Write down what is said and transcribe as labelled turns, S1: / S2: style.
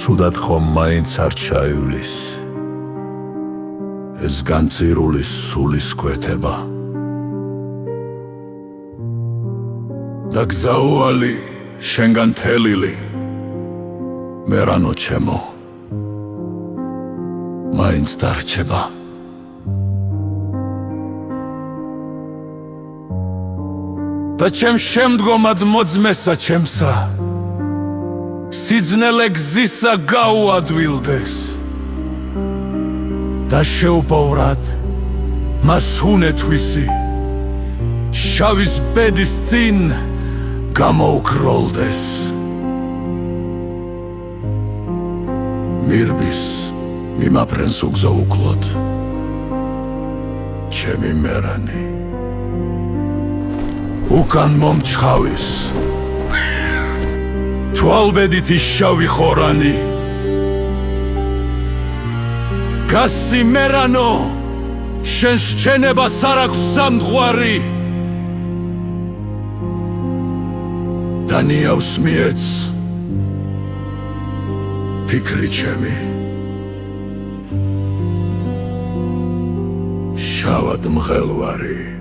S1: ცუდად ხომ მაინც არ ჩაივლის ეს განწირული სულის კვეთება და გზაუალი შენგან თელილი მერანო ჩემო მაინც დარჩება და ჩემ შემდგომად მოძმესა ჩემსა სიძნელე გზისა გაუადვილდეს და შეუპოვრად მას ჰუნეთვისი შავის ბედის წინ გამოუქროლდეს მირბის მიმაფრენს უგზაუკლოდ ჩემი მერანი უკან მომჩხავის თვალბედით შავი ხორანი გასი მერანო შენს შენებას არ აქვს სამღვარი და ნიავს მიეც ფიქრი ჩემი შავად მღელვარი